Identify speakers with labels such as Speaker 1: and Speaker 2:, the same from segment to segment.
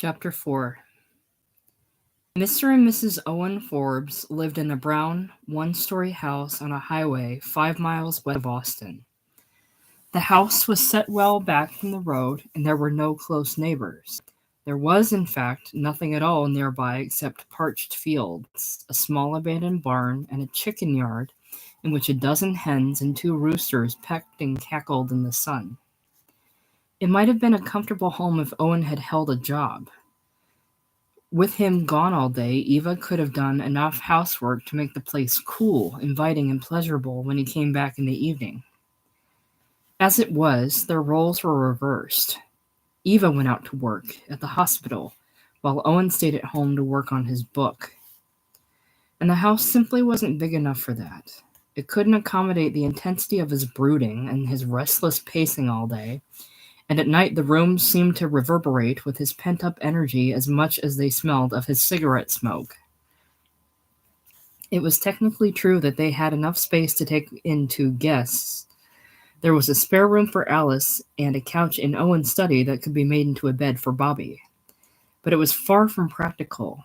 Speaker 1: Chapter 4. Mr. and Mrs. Owen Forbes lived in a brown, one-story house on a highway 5 miles west of Austin. The house was set well back from the road, and there were no close neighbors. There was, in fact, nothing at all nearby except parched fields, a small abandoned barn, and a chicken yard in which a dozen hens and two roosters pecked and cackled in the sun. It might have been a comfortable home if Owen had held a job. With him gone all day, Eva could have done enough housework to make the place cool, inviting, and pleasurable when he came back in the evening. As it was, their roles were reversed. Eva went out to work at the hospital, while Owen stayed at home to work on his book. And the house simply wasn't big enough for that. It couldn't accommodate the intensity of his brooding and his restless pacing all day, and at night the rooms seemed to reverberate with his pent-up energy as much as they smelled of his cigarette smoke. It was technically true that they had enough space to take in 2 guests. There was a spare room for Alice and a couch in Owen's study that could be made into a bed for Bobby. But it was far from practical.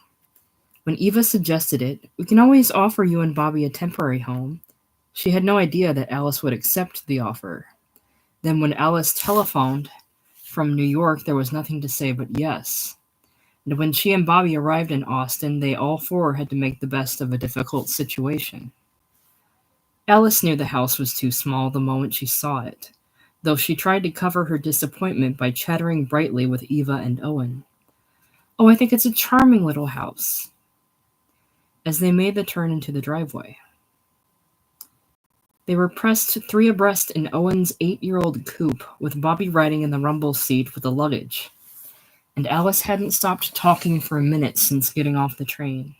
Speaker 1: When Eva suggested it, "We can always offer you and Bobby a temporary home," she had no idea that Alice would accept the offer. Then when Alice telephoned from New York, there was nothing to say but yes. And when she and Bobby arrived in Austin, they all four had to make the best of a difficult situation. Alice knew the house was too small the moment she saw it, though she tried to cover her disappointment by chattering brightly with Eva and Owen. "Oh, I think it's a charming little house," as they made the turn into the driveway. They were pressed 3 abreast in Owen's 8-year-old coupe, with Bobby riding in the rumble seat with the luggage. And Alice hadn't stopped talking for a minute since getting off the train.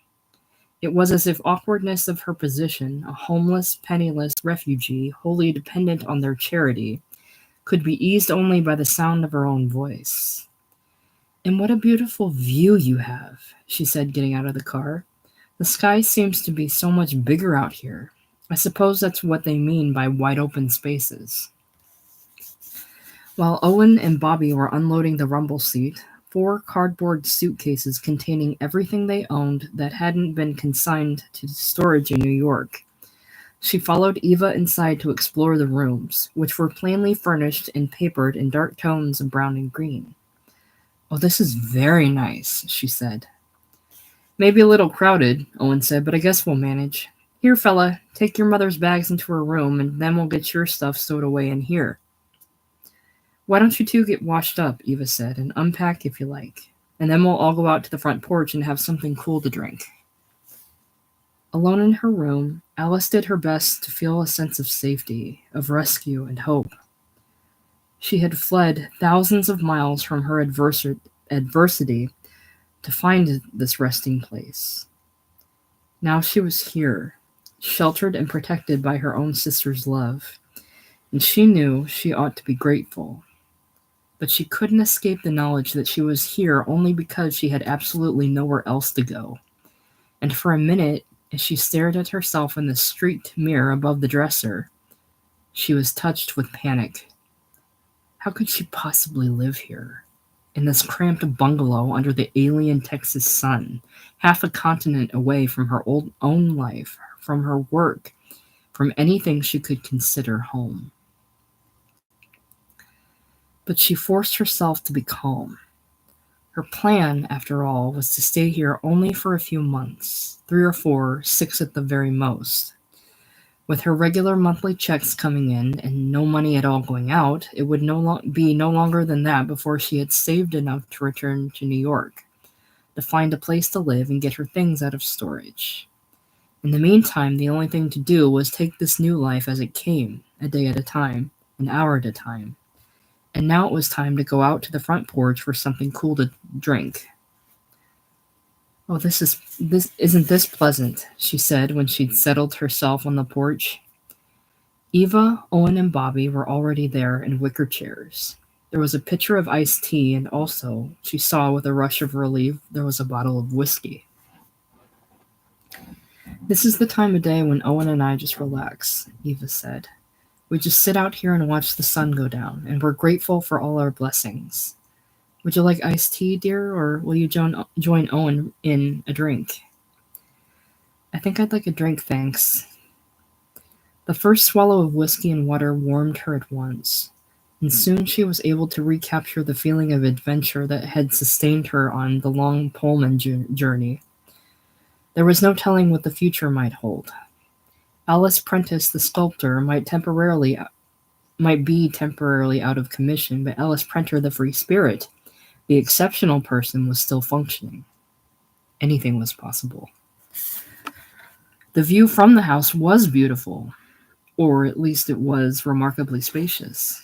Speaker 1: It was as if awkwardness of her position, a homeless, penniless refugee wholly dependent on their charity, could be eased only by the sound of her own voice. "And what a beautiful view you have," she said, getting out of the car. "The sky seems to be so much bigger out here. I suppose that's what they mean by wide-open spaces." While Owen and Bobby were unloading the rumble seat, 4 cardboard suitcases containing everything they owned that hadn't been consigned to storage in New York, she followed Eva inside to explore the rooms, which were plainly furnished and papered in dark tones of brown and green. "Oh, this is very nice," she said. "Maybe a little crowded," Owen said, "but I guess we'll manage. Here, fella, take your mother's bags into her room, and then we'll get your stuff stowed away in here." "Why don't you two get washed up," Eva said, "and unpack if you like, and then we'll all go out to the front porch and have something cool to drink." Alone in her room, Alice did her best to feel a sense of safety, of rescue and hope. She had fled thousands of miles from her adversity to find this resting place. Now she was here, sheltered and protected by her own sister's love, and she knew she ought to be grateful. But she couldn't escape the knowledge that she was here only because she had absolutely nowhere else to go. And for a minute, as she stared at herself in the streaked mirror above the dresser, she was touched with panic. How could she possibly live here, in this cramped bungalow under the alien Texas sun, half a continent away from her own life, from her work, from anything she could consider home? But she forced herself to be calm. Her plan, after all, was to stay here only for a few months, 3 or 4, 6 at the very most. With her regular monthly checks coming in and no money at all going out, it would be no longer than that before she had saved enough to return to New York, to find a place to live and get her things out of storage. In the meantime, the only thing to do was take this new life as it came, a day at a time, an hour at a time. And now it was time to go out to the front porch for something cool to drink. "Oh, isn't this pleasant," she said when she'd settled herself on the porch. Eva, Owen, and Bobby were already there in wicker chairs. There was a pitcher of iced tea, and also, she saw with a rush of relief, there was a bottle of whiskey. "This is the time of day when Owen and I just relax," Eva said. "We just sit out here and watch the sun go down, and we're grateful for all our blessings. Would you like iced tea, dear, or will you join Owen in a drink? I think I'd like a drink, thanks. The first swallow of whiskey and water warmed her at once, and soon she was able to recapture the feeling of adventure that had sustained her on the long Pullman journey. There was no telling what the future might hold. Alice Prentice, the sculptor, might be temporarily out of commission, but Alice Prenter, the free spirit, the exceptional person, was still functioning. Anything was possible. The view from the house was beautiful, or at least it was remarkably spacious.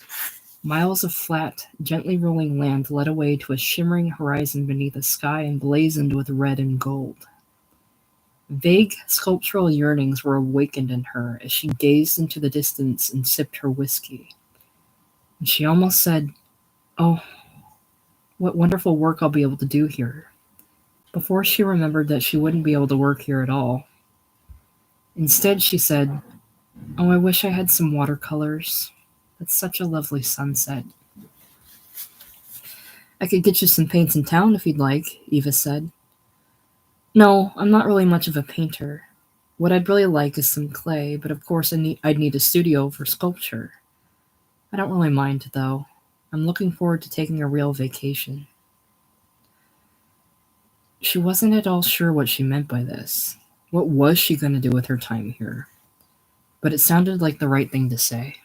Speaker 1: Miles of flat, gently rolling land led away to a shimmering horizon beneath a sky emblazoned with red and gold. Vague sculptural yearnings were awakened in her as she gazed into the distance and sipped her whiskey. And she almost said, "Oh, what wonderful work I'll be able to do here," before she remembered that she wouldn't be able to work here at all. Instead, she said, "Oh, I wish I had some watercolors. That's such a lovely sunset." "I could get you some paints in town if you'd like," Eva said. "No, I'm not really much of a painter. What I'd really like is some clay, but of course I'd need a studio for sculpture. I don't really mind, though. I'm looking forward to taking a real vacation." She wasn't at all sure what she meant by this. What was she going to do with her time here? But it sounded like the right thing to say.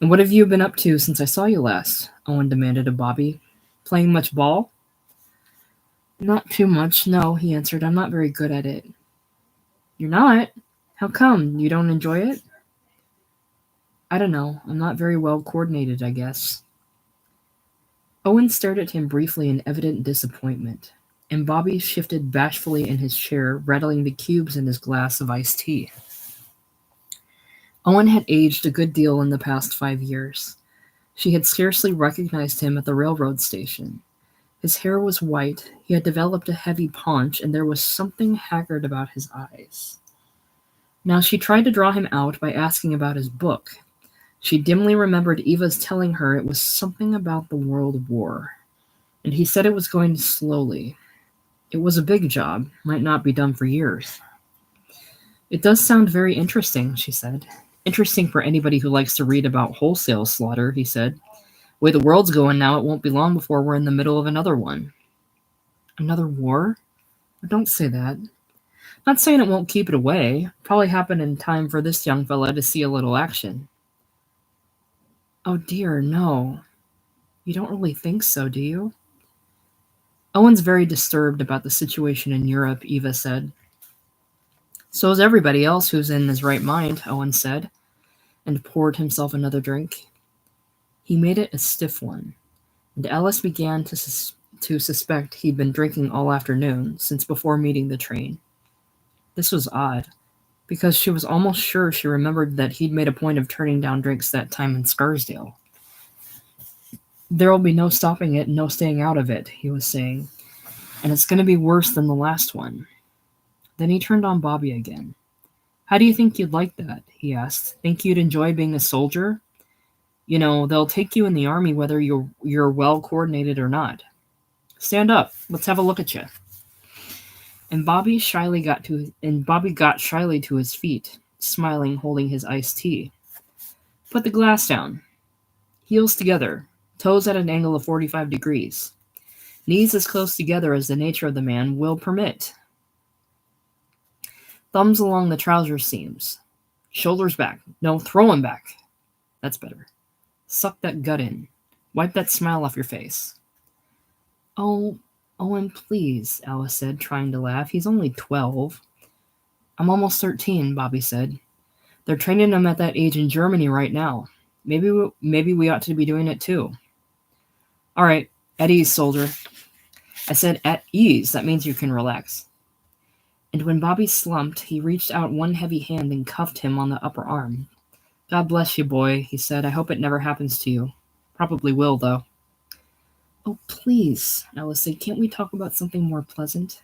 Speaker 1: "And what have you been up to since I saw you last?" Owen demanded of Bobby. "Playing much ball?" "Not too much, no," he answered. "I'm not very good at it." "You're not? How come? You don't enjoy it?" "I don't know. I'm not very well coordinated, I guess." Owen stared at him briefly in evident disappointment, and Bobby shifted bashfully in his chair, rattling the cubes in his glass of iced tea. Owen had aged a good deal in the past 5 years. She had scarcely recognized him at the railroad station. His hair was white, he had developed a heavy paunch, and there was something haggard about his eyes. Now she tried to draw him out by asking about his book. She dimly remembered Eva's telling her it was something about the World War, and he said it was going slowly. It was a big job, might not be done for years. "It does sound very interesting," she said. "Interesting for anybody who likes to read about wholesale slaughter," he said. "The way the world's going now, it won't be long before we're in the middle of another one." "Another war? Don't say that. Not saying it won't keep it away. Probably happen in time for this young fella to see a little action." "Oh dear, no. You don't really think so, do you?" "Owen's very disturbed about the situation in Europe," Eva said. "So is everybody else who's in his right mind," Owen said, and poured himself another drink. He made it a stiff one, and Alice began to suspect he'd been drinking all afternoon, since before meeting the train. This was odd, because she was almost sure she remembered that he'd made a point of turning down drinks that time in Scarsdale. "There'll be no stopping it and no staying out of it," he was saying, "and it's going to be worse than the last one." Then he turned on Bobby again. "How do you think you'd like that?" he asked. "Think you'd enjoy being a soldier? You know, they'll take you in the army whether you're well coordinated or not. Stand up. Let's have a look at you." And Bobby got shyly to his feet, smiling, holding his iced tea. "Put the glass down. Heels together, toes at an angle of 45 degrees. Knees as close together as the nature of the man will permit. Thumbs along the trouser seams. Shoulders back. No, throw 'em back. That's better. Suck that gut in. Wipe that smile off your face." "Oh, Owen, please," Alice said, trying to laugh. "He's only 12. "I'm almost 13, Bobby said. "They're training him at that age in Germany right now. Maybe we ought to be doing it too." "All right, at ease, soldier." "I said at ease. That means you can relax." And when Bobby slumped, he reached out one heavy hand and cuffed him on the upper arm. "God bless you, boy," he said. "I hope it never happens to you. Probably will, though." "Oh, please," Alice said. "Can't we talk about something more pleasant?"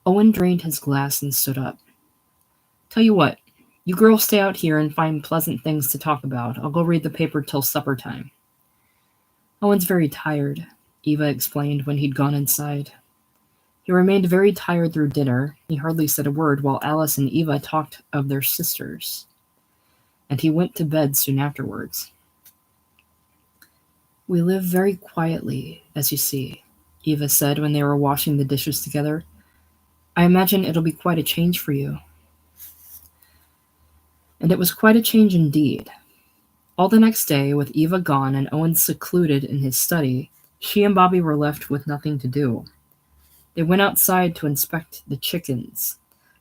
Speaker 1: Owen drained his glass and stood up. "Tell you what, you girls stay out here and find pleasant things to talk about. I'll go read the paper till supper time." Owen's very tired, Eva explained when he'd gone inside. He remained very tired through dinner. He hardly said a word while Alice and Eva talked of their sisters. And he went to bed soon afterwards. We live very quietly, as you see, Eva said when they were washing the dishes together. I imagine it'll be quite a change for you. And it was quite a change indeed. All the next day, with Eva gone and Owen secluded in his study, she and Bobby were left with nothing to do. They went outside to inspect the chickens.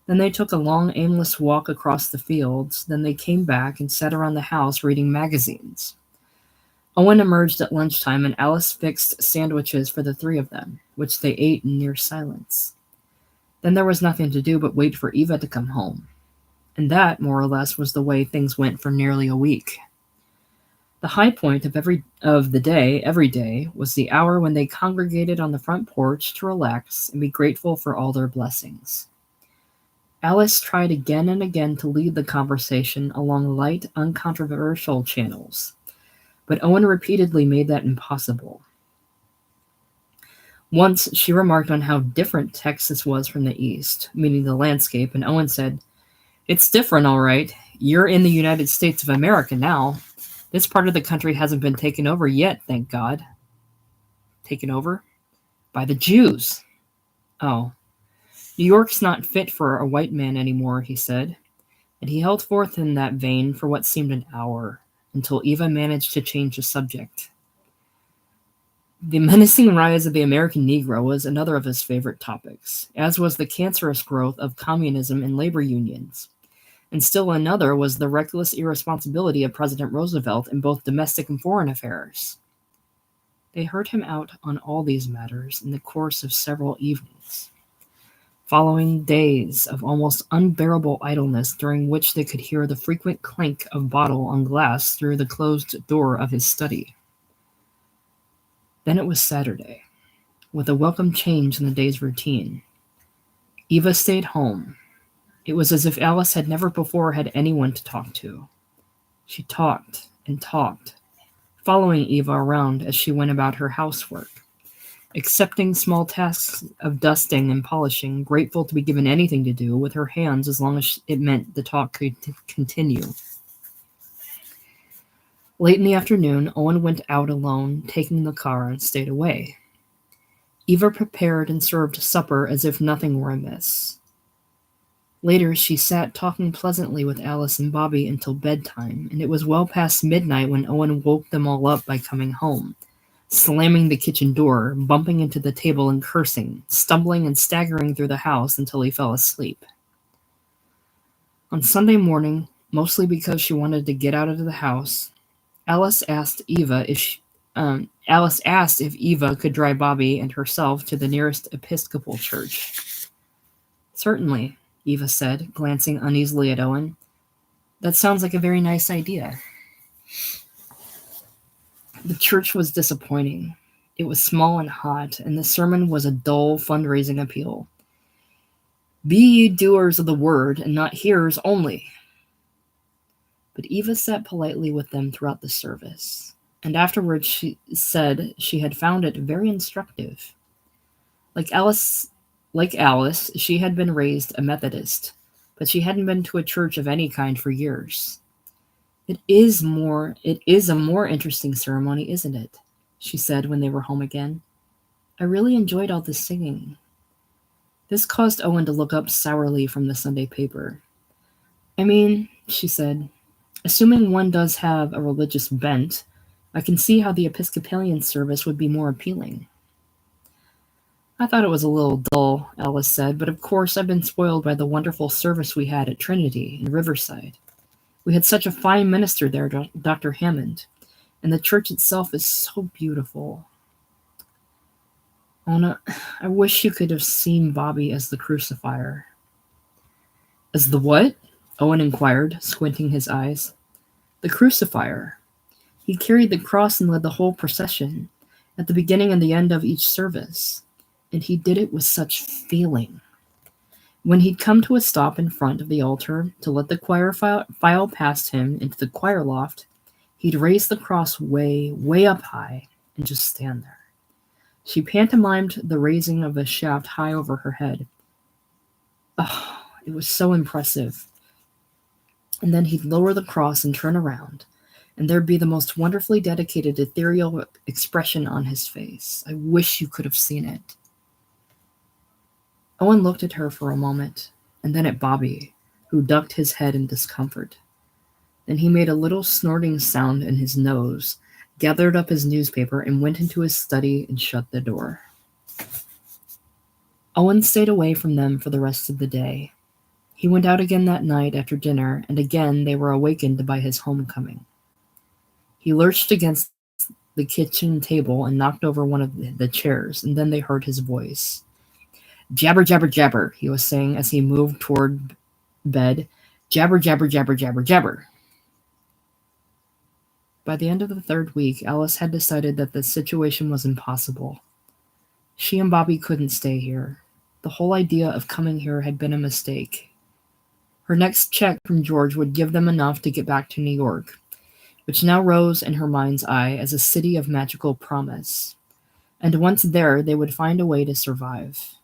Speaker 1: Then they took a long, aimless walk across the fields. Then they came back and sat around the house reading magazines. Owen emerged at lunchtime and Alice fixed sandwiches for the three of them, which they ate in near silence. Then there was nothing to do but wait for Eva to come home. And that, more or less, was the way things went for nearly a week. The high point of every day, was the hour when they congregated on the front porch to relax and be grateful for all their blessings. Alice tried again and again to lead the conversation along light, uncontroversial channels, but Owen repeatedly made that impossible. Once she remarked on how different Texas was from the East, meaning the landscape, and Owen said, "It's different, all right. You're in the United States of America now. This part of the country hasn't been taken over yet, thank God." Taken over? By the Jews. Oh. New York's not fit for a white man anymore, he said, and he held forth in that vein for what seemed an hour, until Eva managed to change the subject. The menacing rise of the American Negro was another of his favorite topics, as was the cancerous growth of communism and labor unions. And still another was the reckless irresponsibility of President Roosevelt in both domestic and foreign affairs. They heard him out on all these matters in the course of several evenings, following days of almost unbearable idleness during which they could hear the frequent clink of bottle on glass through the closed door of his study. Then it was Saturday, with a welcome change in the day's routine. Eva stayed home. It was as if Alice had never before had anyone to talk to. She talked and talked, following Eva around as she went about her housework, accepting small tasks of dusting and polishing, grateful to be given anything to do with her hands as long as it meant the talk could continue. Late in the afternoon, Owen went out alone, taking the car, and stayed away. Eva prepared and served supper as if nothing were amiss. Later, she sat talking pleasantly with Alice and Bobby until bedtime, and it was well past midnight when Owen woke them all up by coming home, slamming the kitchen door, bumping into the table and cursing, stumbling and staggering through the house until he fell asleep. On Sunday morning, mostly because she wanted to get out of the house, Alice asked if Eva could drive Bobby and herself to the nearest Episcopal church. "Certainly," Eva said, glancing uneasily at Owen. "That sounds like a very nice idea." The church was disappointing. It was small and hot, and the sermon was a dull fundraising appeal. "Be ye doers of the word, and not hearers only." But Eva sat politely with them throughout the service, and afterwards she said she had found it very instructive. Like Alice, she had been raised a Methodist, but she hadn't been to a church of any kind for years. It is a more interesting ceremony, isn't it?" she said when they were home again. "I really enjoyed all the singing." This caused Owen to look up sourly from the Sunday paper. "I mean," she said, "assuming one does have a religious bent, I can see how the Episcopalian service would be more appealing." "I thought it was a little dull," Alice said, "but of course I've been spoiled by the wonderful service we had at Trinity in Riverside. We had such a fine minister there, Dr. Hammond, and the church itself is so beautiful. Ona, I wish you could have seen Bobby as the crucifier." "As the what?" Owen inquired, squinting his eyes. "The crucifier. He carried the cross and led the whole procession, at the beginning and the end of each service. And he did it with such feeling. When he'd come to a stop in front of the altar to let the choir file past him into the choir loft, he'd raise the cross way, way up high and just stand there. She pantomimed the raising of the shaft high over her head. Oh, it was so impressive. And then he'd lower the cross and turn around, and there'd be the most wonderfully dedicated, ethereal expression on his face. I wish you could have seen it. Owen looked at her for a moment, and then at Bobby, who ducked his head in discomfort. Then he made a little snorting sound in his nose, gathered up his newspaper, and went into his study and shut the door. Owen stayed away from them for the rest of the day. He went out again that night after dinner, and again they were awakened by his homecoming. He lurched against the kitchen table and knocked over one of the chairs, and then they heard his voice. "Jabber, jabber, jabber," he was saying as he moved toward bed. "Jabber, jabber, jabber, jabber, jabber." By the end of the third week, Alice had decided that the situation was impossible. She and Bobby couldn't stay here. The whole idea of coming here had been a mistake. Her next check from George would give them enough to get back to New York, which now rose in her mind's eye as a city of magical promise. And once there, they would find a way to survive.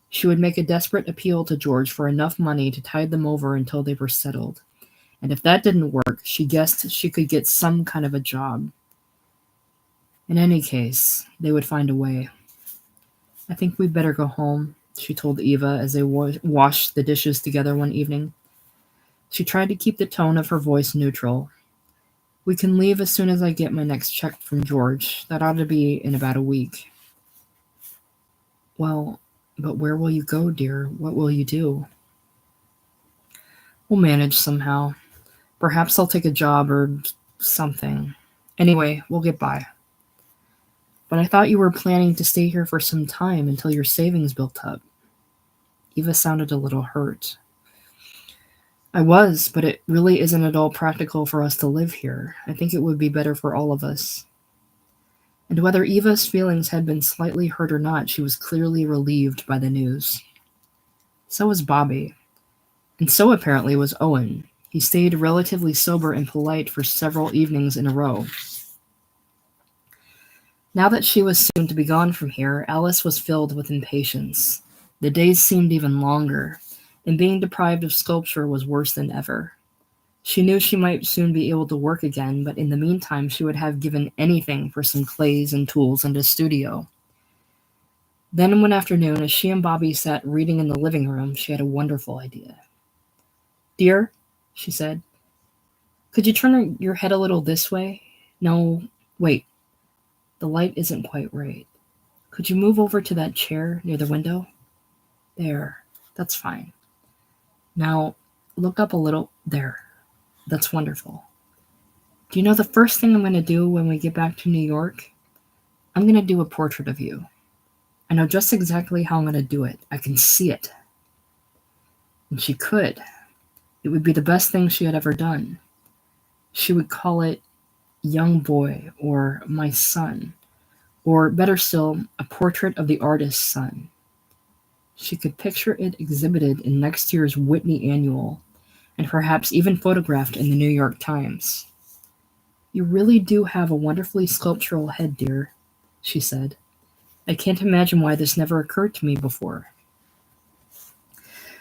Speaker 1: She would make a desperate appeal to George for enough money to tide them over until they were settled. And if that didn't work, she guessed she could get some kind of a job. In any case, they would find a way. "I think we'd better go home," she told Eva as they washed the dishes together one evening. She tried to keep the tone of her voice neutral. "We can leave as soon as I get my next check from George. That ought to be in about a week." "Well, but where will you go, dear? What will you do?" "We'll manage somehow. Perhaps I'll take a job or something. Anyway, we'll get by." "But I thought you were planning to stay here for some time until your savings built up." Eva sounded a little hurt. "I was, but it really isn't at all practical for us to live here. I think it would be better for all of us." And whether Eva's feelings had been slightly hurt or not, she was clearly relieved by the news. So was Bobby. And so apparently was Owen. He stayed relatively sober and polite for several evenings in a row. Now that she was soon to be gone from here, Alice was filled with impatience. The days seemed even longer, and being deprived of sculpture was worse than ever. She knew she might soon be able to work again, but in the meantime she would have given anything for some clays and tools and a studio. Then one afternoon, as she and Bobby sat reading in the living room, she had a wonderful idea. "Dear," she said, "could you turn your head a little this way? No, wait. The light isn't quite right. Could you move over to that chair near the window? There, that's fine. Now, look up a little. There, that's wonderful. Do you know the first thing I'm going to do when we get back to New York? I'm going to do a portrait of you. I know just exactly how I'm going to do it. I can see it." And she could. It would be the best thing she had ever done. She would call it "Young Boy" or "My Son," or better still, a portrait of the artist's son. She could picture it exhibited in next year's Whitney Annual, and perhaps even photographed in the New York Times. "You really do have a wonderfully sculptural head, dear," she said. "I can't imagine why this never occurred to me before."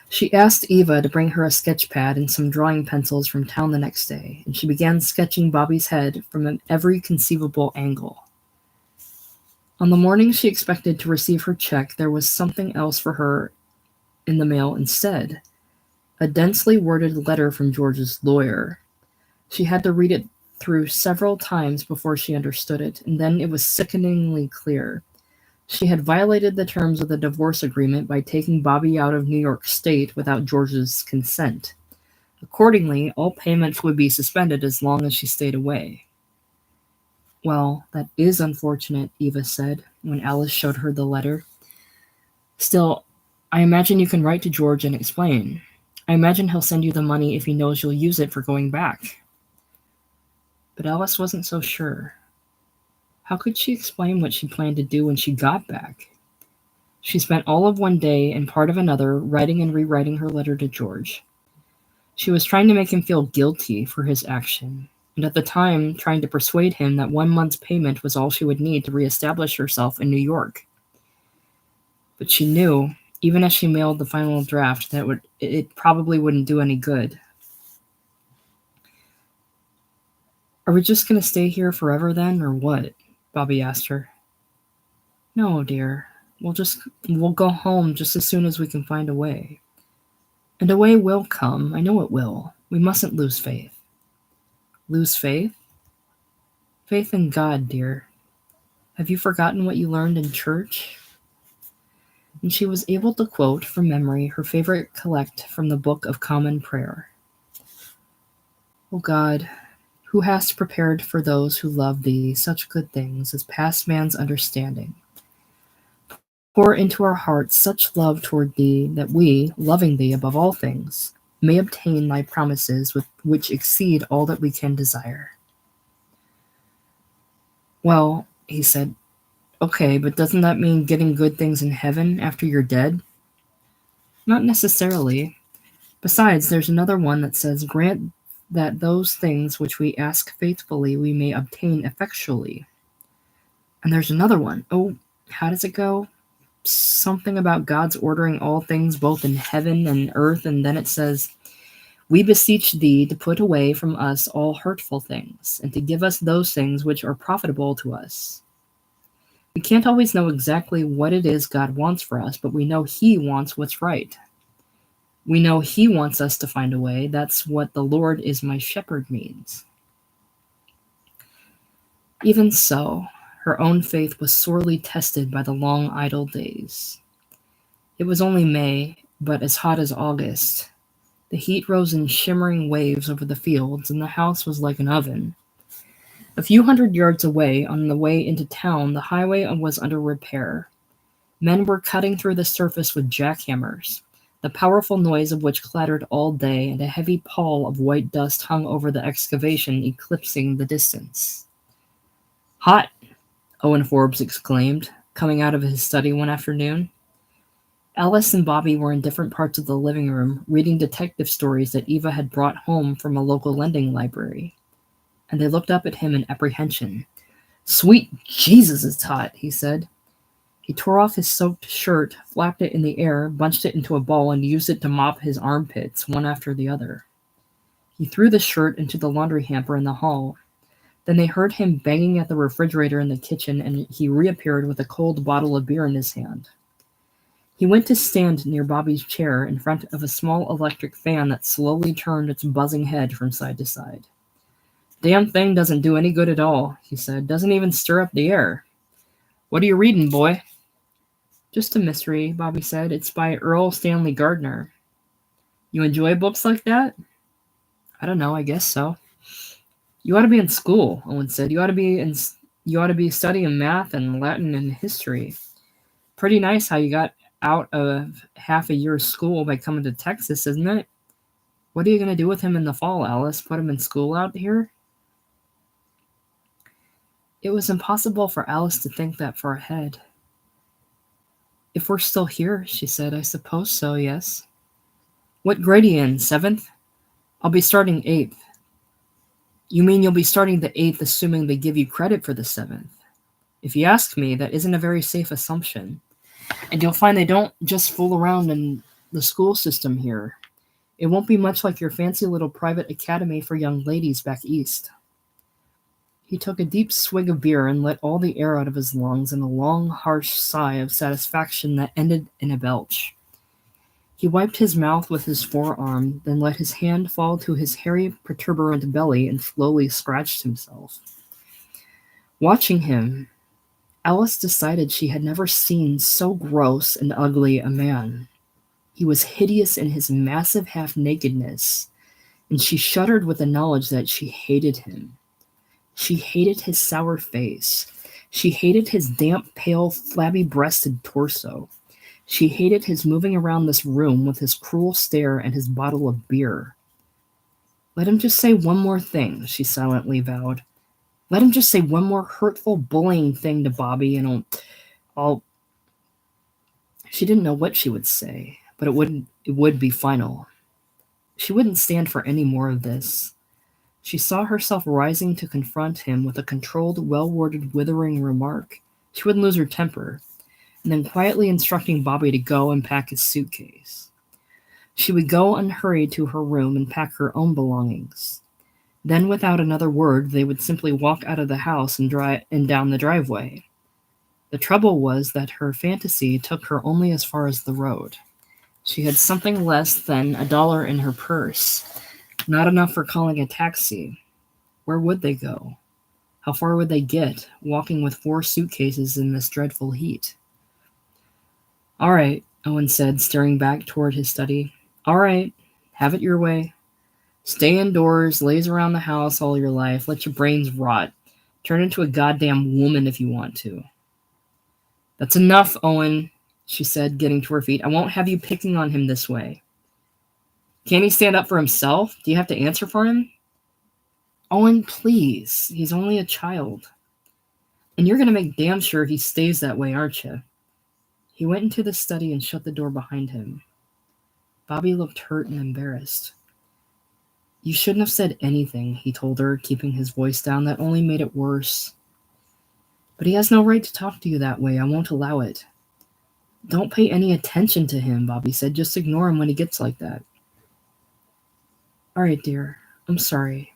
Speaker 1: She asked Eva to bring her a sketch pad and some drawing pencils from town the next day, and she began sketching Bobby's head from every conceivable angle. On the morning she expected to receive her check, there was something else for her in the mail instead. A densely worded letter from George's lawyer. She had to read it through several times before she understood it, and then it was sickeningly clear. She had violated the terms of the divorce agreement by taking Bobby out of New York State without George's consent. Accordingly, all payments would be suspended as long as she stayed away. "Well, that is unfortunate," Eva said, when Alice showed her the letter. "Still, I imagine you can write to George and explain. I imagine he'll send you the money if he knows you'll use it for going back." But Alice wasn't so sure. How could she explain what she planned to do when she got back? She spent all of one day and part of another writing and rewriting her letter to George. She was trying to make him feel guilty for his action. and at the time trying to persuade him that 1 month's payment was all she would need to reestablish herself in New York. But she knew, even as she mailed the final draft, that it probably wouldn't do any good. "Are we just going to stay here forever then, or what?" Bobby asked her. "No, dear. We'll go home just as soon as we can find a way. And a way will come. I know it will. We mustn't lose faith." "Lose faith?" "Faith in God, dear. Have you forgotten what you learned in church?" And she was able to quote from memory her favorite collect from the Book of Common Prayer. "O God, who hast prepared for those who love thee such good things as pass man's understanding, pour into our hearts such love toward thee that we, loving thee above all things, may obtain thy promises which exceed all that we can desire." "Well," he said, "okay, but doesn't that mean getting good things in heaven after you're dead?" "Not necessarily. Besides, there's another one that says, 'Grant that those things which we ask faithfully we may obtain effectually.' And there's another one. Oh, how does it go? Something about God's ordering all things both in heaven and earth, and then it says, 'We beseech thee to put away from us all hurtful things, and to give us those things which are profitable to us.' We can't always know exactly what it is God wants for us, but we know He wants what's right. We know He wants us to find a way. That's what 'the Lord is my shepherd' means." Even so, her own faith was sorely tested by the long idle days. It was only May, but as hot as August. The heat rose in shimmering waves over the fields, and the house was like an oven. A few hundred yards away, on the way into town, the highway was under repair. Men were cutting through the surface with jackhammers, the powerful noise of which clattered all day, and a heavy pall of white dust hung over the excavation, eclipsing the distance. "Hot!" Owen Forbes exclaimed, coming out of his study one afternoon. Alice and Bobby were in different parts of the living room, reading detective stories that Eva had brought home from a local lending library, and they looked up at him in apprehension. "Sweet Jesus, it's hot," he said. He tore off his soaked shirt, flapped it in the air, bunched it into a ball, and used it to mop his armpits, one after the other. He threw the shirt into the laundry hamper in the hall. Then they heard him banging at the refrigerator in the kitchen, and he reappeared with a cold bottle of beer in his hand. He went to stand near Bobby's chair in front of a small electric fan that slowly turned its buzzing head from side to side. "Damn thing doesn't do any good at all," he said. "Doesn't even stir up the air. What are you reading, boy?" "Just a mystery," Bobby said. "It's by Earl Stanley Gardner." "You enjoy books like that?" "I don't know, I guess so." "You ought to be in school," Owen said. You ought to be studying math and Latin and history. Pretty nice how you got out of half a year's school by coming to Texas, isn't it? What are you going to do with him in the fall, Alice? Put him in school out here?" It was impossible for Alice to think that far ahead. "If we're still here," she said, "I suppose so, yes." "What grade are you in, 7th? I'll be starting 8th. "You mean you'll be starting the 8th assuming they give you credit for the 7th? If you ask me, that isn't a very safe assumption. And you'll find they don't just fool around in the school system here. It won't be much like your fancy little private academy for young ladies back east." He took a deep swig of beer and let all the air out of his lungs in a long, harsh sigh of satisfaction that ended in a belch. He wiped his mouth with his forearm, then let his hand fall to his hairy, protuberant belly and slowly scratched himself. Watching him, Alice decided she had never seen so gross and ugly a man. He was hideous in his massive half-nakedness, and she shuddered with the knowledge that she hated him. She hated his sour face. She hated his damp, pale, flabby-breasted torso. She hated his moving around this room with his cruel stare and his bottle of beer. "Let him just say one more thing," she silently vowed. "Let him just say one more hurtful, bullying thing to Bobby, and I'll..." She didn't know what she would say, but it would be final. She wouldn't stand for any more of this. She saw herself rising to confront him with a controlled, well-worded, withering remark. She wouldn't lose her temper, and then quietly instructing Bobby to go and pack his suitcase. She would go unhurried to her room and pack her own belongings. Then, without another word, they would simply walk out of the house and down the driveway. The trouble was that her fantasy took her only as far as the road. She had something less than $1 in her purse, not enough for calling a taxi. Where would they go? How far would they get, walking with 4 suitcases in this dreadful heat? "All right," Owen said, staring back toward his study. "All right, have it your way. Stay indoors, laze around the house all your life, let your brains rot. Turn into a goddamn woman if you want to." "That's enough, Owen," she said, getting to her feet. "I won't have you picking on him this way. Can't he stand up for himself? Do you have to answer for him?" "Owen, please. He's only a child. And you're going to make damn sure he stays that way, aren't you?" He went into the study and shut the door behind him. Bobby looked hurt and embarrassed. "You shouldn't have said anything," he told her, keeping his voice down. "That only made it worse." "But he has no right to talk to you that way. I won't allow it." "Don't pay any attention to him," Bobby said. "Just ignore him when he gets like that." "All right, dear. I'm sorry.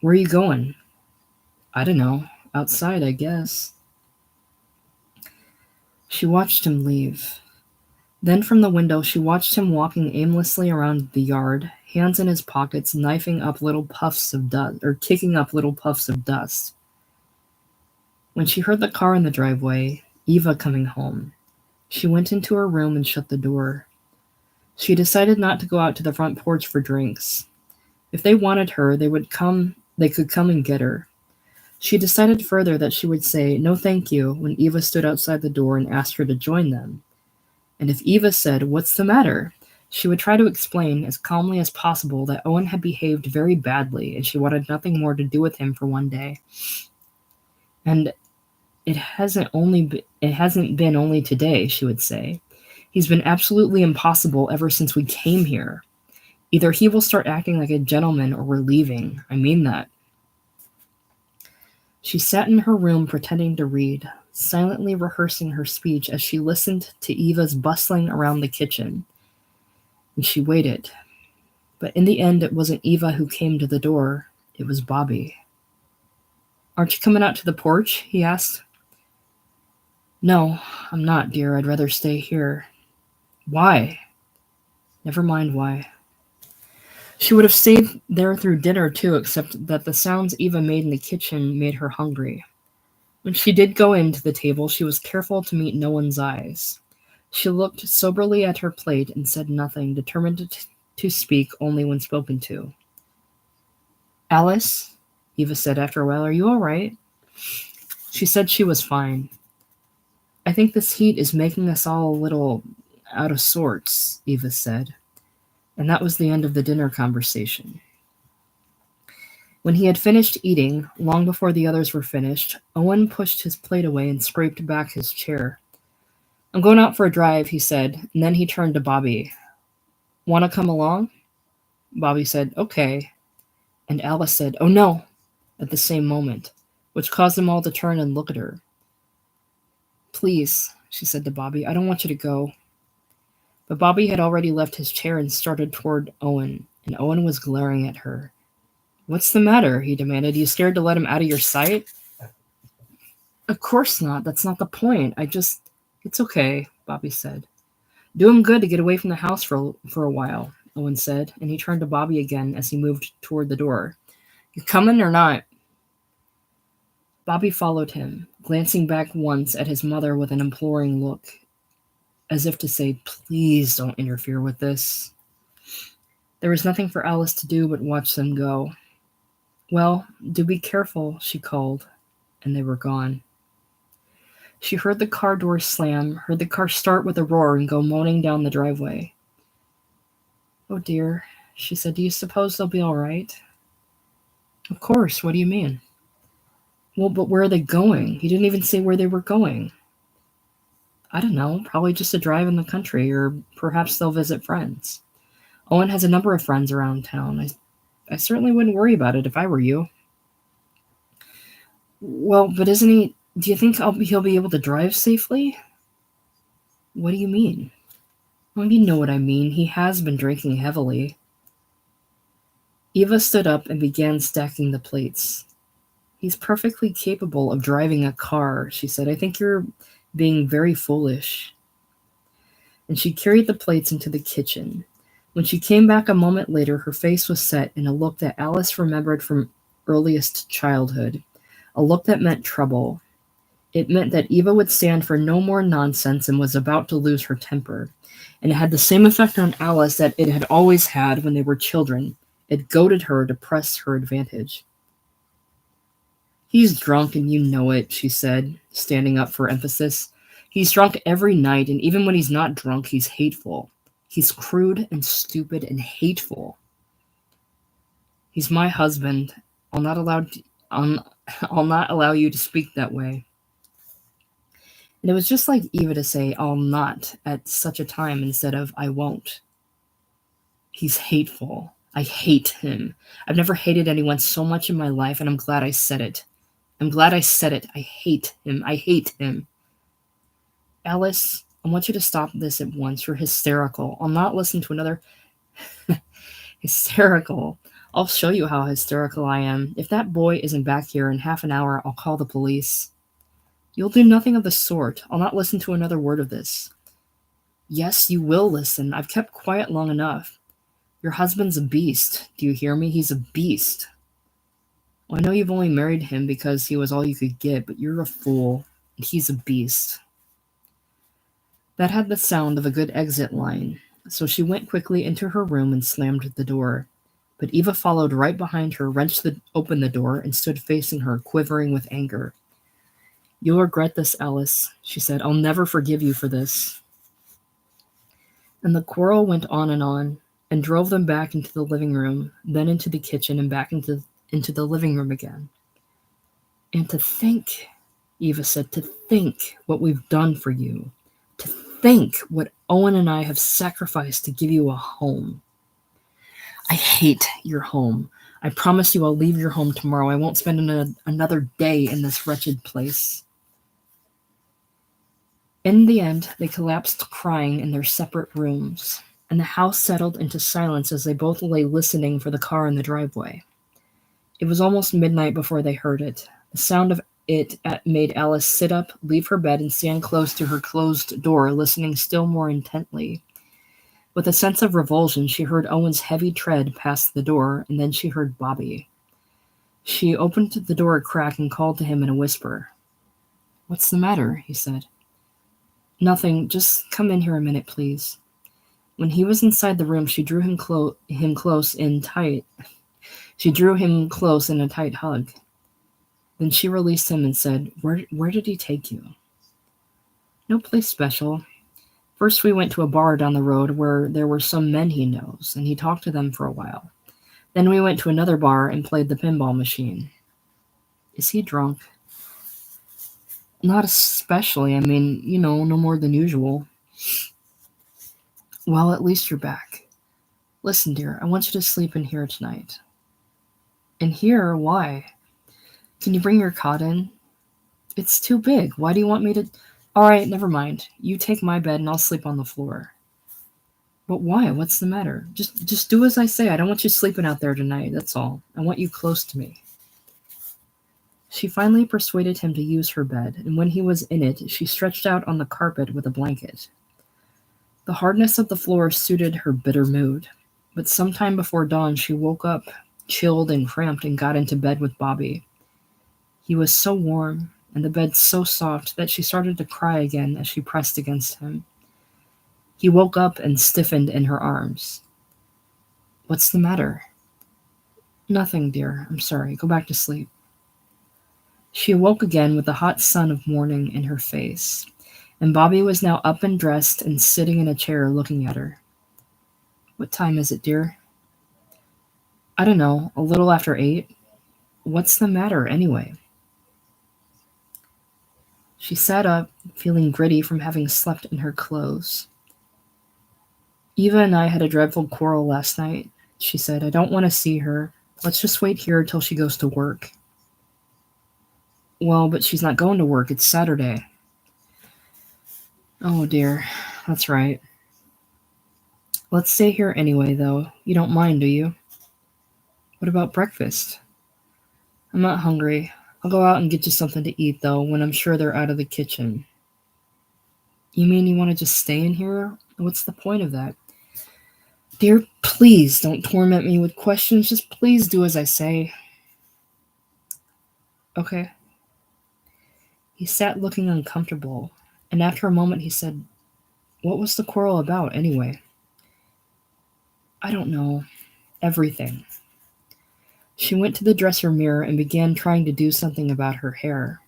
Speaker 1: Where are you going?" "I don't know. Outside, I guess." She watched him leave. Then from the window, she watched him walking aimlessly around the yard, hands in his pockets, kicking up little puffs of dust. When she heard the car in the driveway, Eva coming home, she went into her room and shut the door. She decided not to go out to the front porch for drinks. If they wanted her, they could come and get her. She decided further that she would say no thank you when Eva stood outside the door and asked her to join them. And if Eva said, "What's the matter?" she would try to explain as calmly as possible that Owen had behaved very badly and she wanted nothing more to do with him for one day. "And it hasn't been only today," she would say. "He's been absolutely impossible ever since we came here. Either he will start acting like a gentleman or we're leaving. I mean that." She sat in her room pretending to read, silently rehearsing her speech as she listened to Eva's bustling around the kitchen. And she waited. But in the end, it wasn't Eva who came to the door. It was Bobby. "Aren't you coming out to the porch?" he asked. "No, I'm not, dear. I'd rather stay here." "Why?" "Never mind why." She would have stayed there through dinner, too, except that the sounds Eva made in the kitchen made her hungry. When she did go in to the table, she was careful to meet no one's eyes. She looked soberly at her plate and said nothing, determined to speak only when spoken to. "Alice," Eva said after a while, "are you all right?" She said she was fine. "I think this heat is making us all a little out of sorts," Eva said. And that was the end of the dinner conversation. When he had finished eating, long before the others were finished, Owen pushed his plate away and scraped back his chair. "I'm going out for a drive," he said, and then he turned to Bobby. "Want to come along?" Bobby said, "Okay." And Alice said, "Oh no," at the same moment, which caused them all to turn and look at her. "Please," she said to Bobby, "I don't want you to go." But Bobby had already left his chair and started toward Owen, and Owen was glaring at her. "What's the matter?" he demanded. "You scared to let him out of your sight?" "Of course not. That's not the point. It's okay," Bobby said. "Do him good to get away from the house for a while," Owen said, and he turned to Bobby again as he moved toward the door. "You coming or not?" Bobby followed him, glancing back once at his mother with an imploring look, as if to say, "Please don't interfere with this." There was nothing for Alice to do but watch them go. "Well, do be careful," she called, and they were gone. She heard the car door slam, heard the car start with a roar and go moaning down the driveway. "Oh dear," she said, "do you suppose they'll be all right?" "Of course, what do you mean?" "Well, but where are they going? He didn't even say where they were going." "I don't know, probably just a drive in the country, or perhaps they'll visit friends. Owen has a number of friends around town. I certainly wouldn't worry about it if I were you. Well, but isn't he? Do you think he'll be able to drive safely? What do you mean? Well, you know what I mean. He has been drinking heavily. Eva stood up and began stacking the plates. He's perfectly capable of driving a car, she said. I think you're being very foolish. And she carried the plates into the kitchen. When she came back a moment later, her face was set in a look that Alice remembered from earliest childhood, a look that meant trouble. It meant that Eva would stand for no more nonsense and was about to lose her temper. And it had the same effect on Alice that it had always had when they were children. It goaded her to press her advantage. He's drunk and you know it, she said, standing up for emphasis. He's drunk every night, and even when he's not drunk, he's hateful. He's crude and stupid and hateful. He's my husband. I'll not allow you to speak that way. And it was just like Eva to say, I'll not, at such a time, instead of, I won't. He's hateful. I hate him. I've never hated anyone so much in my life, and I'm glad I said it. I hate him. I hate him. Alice, I want you to stop this at once. You're hysterical. I'll not listen to another... Hysterical. I'll show you how hysterical I am. If that boy isn't back here in half an hour, I'll call the police. You'll do nothing of the sort. I'll not listen to another word of this. Yes, you will listen. I've kept quiet long enough. Your husband's a beast. Do you hear me? He's a beast. Well, I know you've only married him because he was all you could get, but you're a fool, and he's a beast. That had the sound of a good exit line, so she went quickly into her room and slammed the door. But Eva followed right behind her, wrenched open the door, and stood facing her, quivering with anger. You'll regret this, Alice, she said. I'll never forgive you for this. And the quarrel went on, and drove them back into the living room, then into the kitchen, and back into the living room again. And to think, Eva said, to think what we've done for you. To think what Owen and I have sacrificed to give you a home. I hate your home. I promise you I'll leave your home tomorrow. I won't spend another day in this wretched place. In the end, they collapsed crying in their separate rooms, and the house settled into silence as they both lay listening for the car in the driveway. It was almost midnight before they heard it. The sound of it made Alice sit up, leave her bed, and stand close to her closed door, listening still more intently. With a sense of revulsion, she heard Owen's heavy tread past the door, and then she heard Bobby. She opened the door a crack and called to him in a whisper. What's the matter? He said. Nothing. Just come in here a minute, please. When he was inside the room, she drew him close in tight. She drew him close in a tight hug. Then she released him and said, Where did he take you? No place special. First we went to a bar down the road where there were some men he knows, and he talked to them for a while. Then we went to another bar and played the pinball machine. Is he drunk? Not especially. I mean, no more than usual. Well, at least you're back. Listen, dear, I want you to sleep in here tonight. In here? Why? Can you bring your cot in? It's too big. Why do you want me to... All right, never mind. You take my bed and I'll sleep on the floor. But why? What's the matter? Just do as I say. I don't want you sleeping out there tonight, that's all. I want you close to me. She finally persuaded him to use her bed, and when he was in it, she stretched out on the carpet with a blanket. The hardness of the floor suited her bitter mood, but sometime before dawn she woke up, chilled and cramped, and got into bed with Bobby. He was so warm, and the bed so soft that she started to cry again as she pressed against him. He woke up and stiffened in her arms. What's the matter? Nothing, dear. I'm sorry. Go back to sleep. She awoke again with the hot sun of morning in her face, and Bobby was now up and dressed and sitting in a chair looking at her. What time is it, dear? I don't know, a little after 8. What's the matter, anyway? She sat up, feeling gritty from having slept in her clothes. Eva and I had a dreadful quarrel last night, she said. I don't want to see her. Let's just wait here till she goes to work. Well, but she's not going to work. It's Saturday. Oh dear. That's right. Let's stay here anyway, though. You don't mind, do you? What about breakfast? I'm not hungry. I'll go out and get you something to eat, though, when I'm sure they're out of the kitchen. You mean you want to just stay in here? What's the point of that? Dear, please don't torment me with questions. Just please do as I say. Okay. He sat looking uncomfortable, and after a moment he said, What was the quarrel about, anyway? I don't know. Everything. She went to the dresser mirror and began trying to do something about her hair.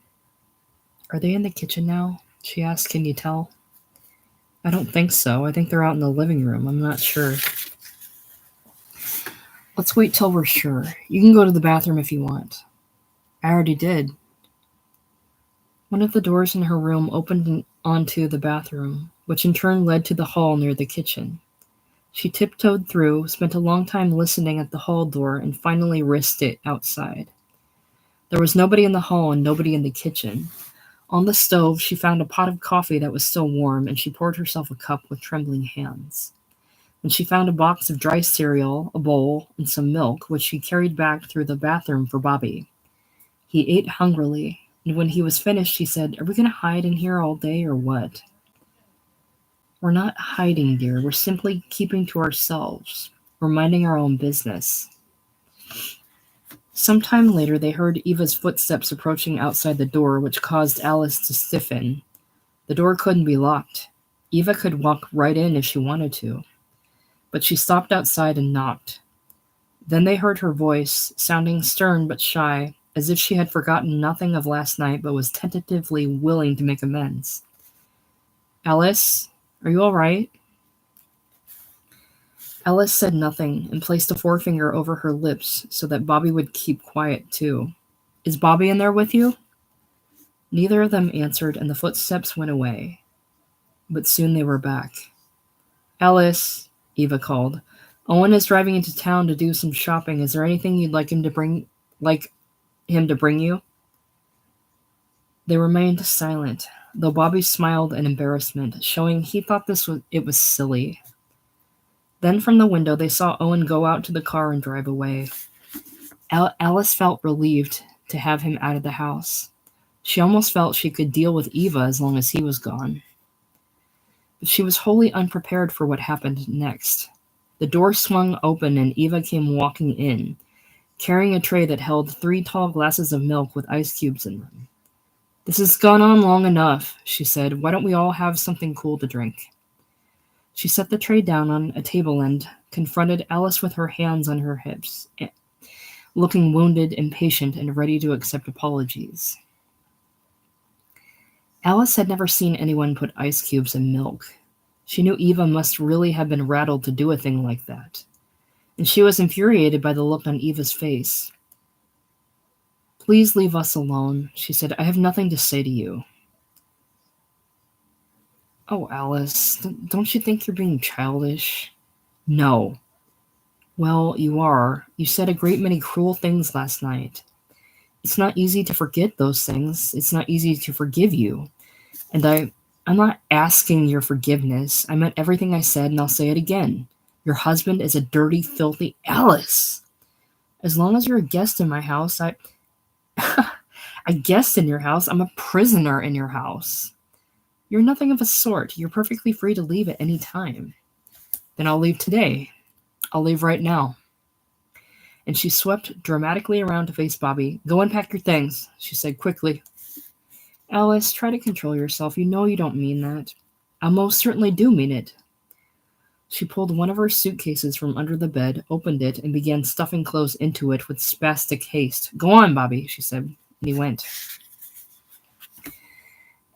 Speaker 1: Are they in the kitchen now? She asked. Can you tell? I don't think so. I think they're out in the living room. I'm not sure. Let's wait till we're sure. You can go to the bathroom if you want. I already did. One of the doors in her room opened onto the bathroom, which in turn led to the hall near the kitchen. She tiptoed through, spent a long time listening at the hall door, and finally risked it outside. There was nobody in the hall and nobody in the kitchen. On the stove, she found a pot of coffee that was still warm, and she poured herself a cup with trembling hands. Then she found a box of dry cereal, a bowl, and some milk, which she carried back through the bathroom for Bobby. He ate hungrily, and when he was finished, she said, Are we going to hide in here all day or what? We're not hiding, dear. We're simply keeping to ourselves. We're minding our own business. Sometime later, they heard Eva's footsteps approaching outside the door, which caused Alice to stiffen. The door couldn't be locked. Eva could walk right in if she wanted to. But she stopped outside and knocked. Then they heard her voice, sounding stern but shy, as if she had forgotten nothing of last night but was tentatively willing to make amends. Alice, are you all right? Alice said nothing and placed a forefinger over her lips so that Bobby would keep quiet too. Is Bobby in there with you? Neither of them answered, and the footsteps went away. But soon they were back. Alice, Eva called. Owen is driving into town to do some shopping. Is there anything you'd like him to bring you? They remained silent, though Bobby smiled in embarrassment, showing he thought it was silly. Then from the window they saw Owen go out to the car and drive away. Alice felt relieved to have him out of the house. She almost felt she could deal with Eva as long as he was gone. But she was wholly unprepared for what happened next. The door swung open and Eva came walking in, carrying a tray that held 3 tall glasses of milk with ice cubes in them. This has gone on long enough, she said. Why don't we all have something cool to drink? She set the tray down on a table and confronted Alice with her hands on her hips, looking wounded, impatient, and ready to accept apologies. Alice had never seen anyone put ice cubes in milk. She knew Eva must really have been rattled to do a thing like that, and she was infuriated by the look on Eva's face. Please leave us alone, she said. I have nothing to say to you. Oh, Alice, don't you think you're being childish? No. Well, you are. You said a great many cruel things last night. It's not easy to forget those things. It's not easy to forgive you. And I'm not asking your forgiveness. I meant everything I said, and I'll say it again. Your husband is a dirty, filthy Alice. As long as you're a guest in my house, a guest in your house, I'm a prisoner in your house. You're nothing of a sort. You're perfectly free to leave at any time. Then I'll leave today. I'll leave right now. And she swept dramatically around to face Bobby. Go and pack your things, she said quickly. Alice, try to control yourself. You know you don't mean that. I most certainly do mean it. She pulled one of her suitcases from under the bed, opened it, and began stuffing clothes into it with spastic haste. Go on, Bobby, she said, and he went.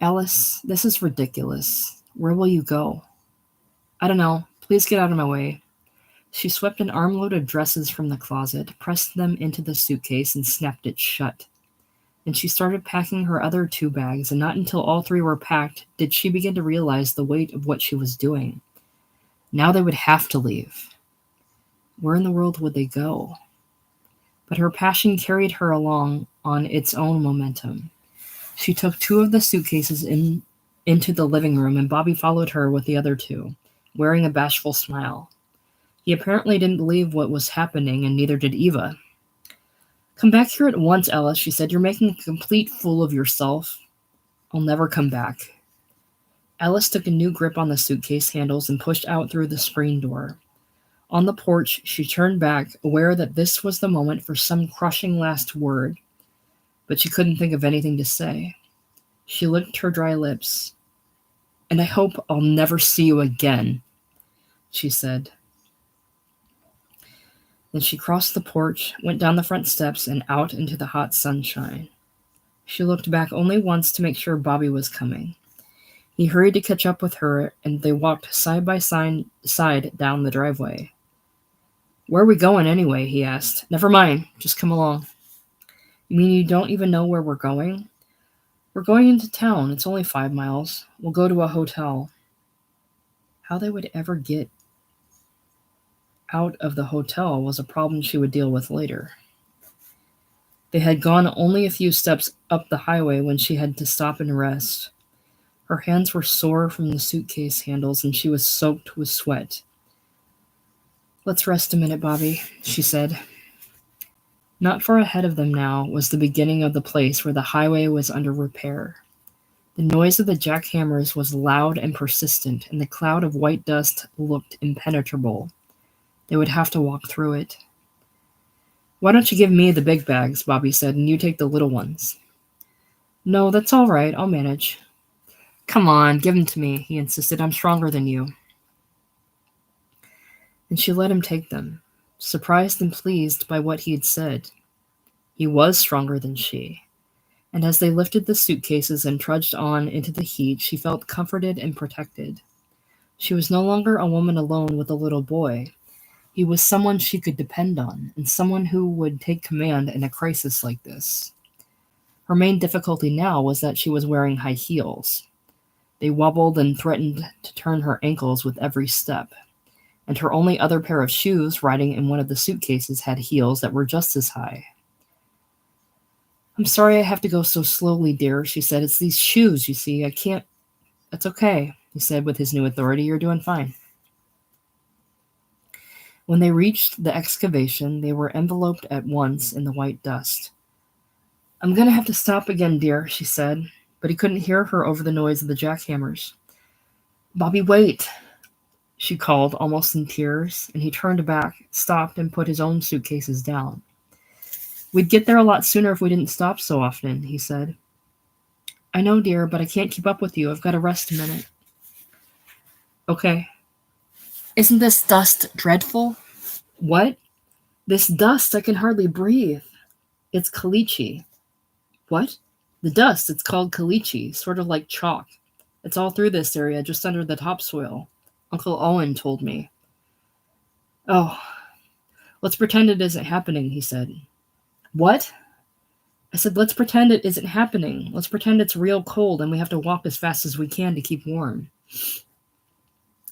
Speaker 1: Alice, this is ridiculous. Where will you go? I don't know. Please get out of my way. She swept an armload of dresses from the closet, pressed them into the suitcase, and snapped it shut. Then she started packing her other 2 bags, and not until all 3 were packed did she begin to realize the weight of what she was doing. Now they would have to leave. Where in the world would they go? but her passion carried her along on its own momentum. She took two of the suitcases into the living room, and Bobby followed her with the other two, wearing a bashful smile. He apparently didn't believe what was happening, and neither did Eva. "Come back here at once, Alice," she said. "You're making a complete fool of yourself." "I'll never come back." Alice took a new grip on the suitcase handles and pushed out through the screen door. On the porch, she turned back, aware that this was the moment for some crushing last word, but she couldn't think of anything to say. She licked her dry lips. "And I hope I'll never see you again," she said. Then she crossed the porch, went down the front steps, and out into the hot sunshine. She looked back only once to make sure Bobby was coming. He hurried to catch up with her, and they walked side by side down the driveway. "Where are we going anyway?" he asked. "Never mind, just come along." "You mean you don't even know where we're going?" "We're going into town. It's only 5 miles. We'll go to a hotel." How they would ever get out of the hotel was a problem she would deal with later. They had gone only a few steps up the highway when she had to stop and rest. Her hands were sore from the suitcase handles, and she was soaked with sweat. "Let's rest a minute, Bobby," she said. Not far ahead of them now was the beginning of the place where the highway was under repair. The noise of the jackhammers was loud and persistent, and the cloud of white dust looked impenetrable. They would have to walk through it. "Why don't you give me the big bags," Bobby said, "and you take the little ones?" "No, that's all right. I'll manage." "Come on, give them to me," he insisted. "I'm stronger than you." And she let him take them, surprised and pleased by what he had said. He was stronger than she. And as they lifted the suitcases and trudged on into the heat, she felt comforted and protected. She was no longer a woman alone with a little boy. He was someone she could depend on, and someone who would take command in a crisis like this. Her main difficulty now was that she was wearing high heels. They wobbled and threatened to turn her ankles with every step. And her only other pair of shoes, riding in one of the suitcases, had heels that were just as high. "I'm sorry I have to go so slowly, dear," she said. "It's these shoes, you see. I can't—" "That's okay," he said with his new authority. "You're doing fine." When they reached the excavation, they were enveloped at once in the white dust. "I'm going to have to stop again, dear," she said, but he couldn't hear her over the noise of the jackhammers. "Bobby, wait," she called, almost in tears, and he turned back, stopped, and put his own suitcases down. "We'd get there a lot sooner if we didn't stop so often," he said. "I know, dear, but I can't keep up with you. I've got to rest a minute." "Okay." "Isn't this dust dreadful?" "What?" "This dust, I can hardly breathe." "It's caliche." "What?" "The dust, it's called caliche, sort of like chalk. It's all through this area, just under the topsoil. Uncle Owen told me." "Oh, let's pretend it isn't happening," he said. "What?" I said, "Let's pretend it isn't happening. Let's pretend it's real cold and we have to walk as fast as we can to keep warm."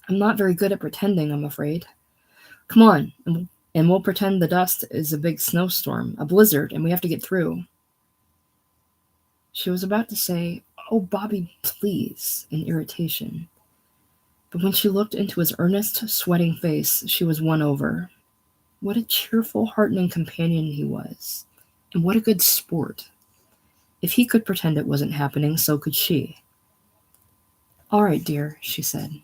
Speaker 1: "I'm not very good at pretending, I'm afraid." "Come on, and we'll pretend the dust is a big snowstorm, a blizzard, and we have to get through." She was about to say, "Oh, Bobby, please," in irritation. But when she looked into his earnest, sweating face, she was won over. What a cheerful, heartening companion he was. And what a good sport. If he could pretend it wasn't happening, so could she. "All right, dear," she said.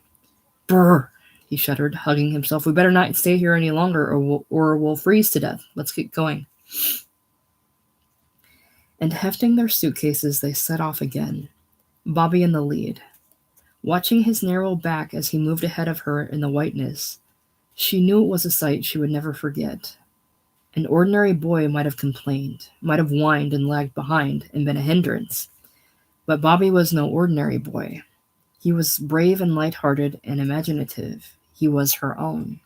Speaker 1: "Brr," he shuddered, hugging himself. "We better not stay here any longer or we'll freeze to death. Let's get going." And hefting their suitcases, they set off again, Bobby in the lead. Watching his narrow back as he moved ahead of her in the whiteness, she knew it was a sight she would never forget. An ordinary boy might have complained, might have whined and lagged behind and been a hindrance. But Bobby was no ordinary boy. He was brave and light-hearted and imaginative. He was her own.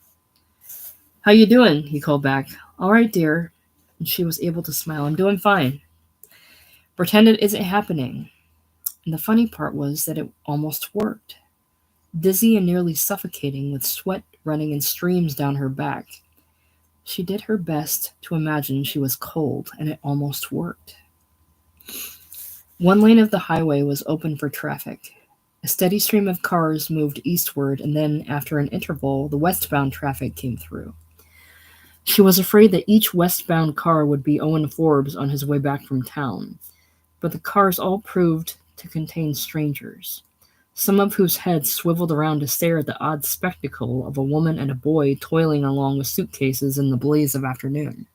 Speaker 1: "How you doing?" he called back. "All right, dear." And she was able to smile. "I'm doing fine." Pretend it isn't happening. And the funny part was that it almost worked. Dizzy and nearly suffocating, with sweat running in streams down her back, She did her best to imagine she was cold, and it almost worked. One lane of the highway was open for traffic. A steady stream of cars moved eastward, and then, after an interval, the westbound traffic came through. She was afraid that each westbound car would be Owen Forbes on his way back from town, but the cars all proved to contain strangers, some of whose heads swiveled around to stare at the odd spectacle of a woman and a boy toiling along with suitcases in the blaze of afternoon.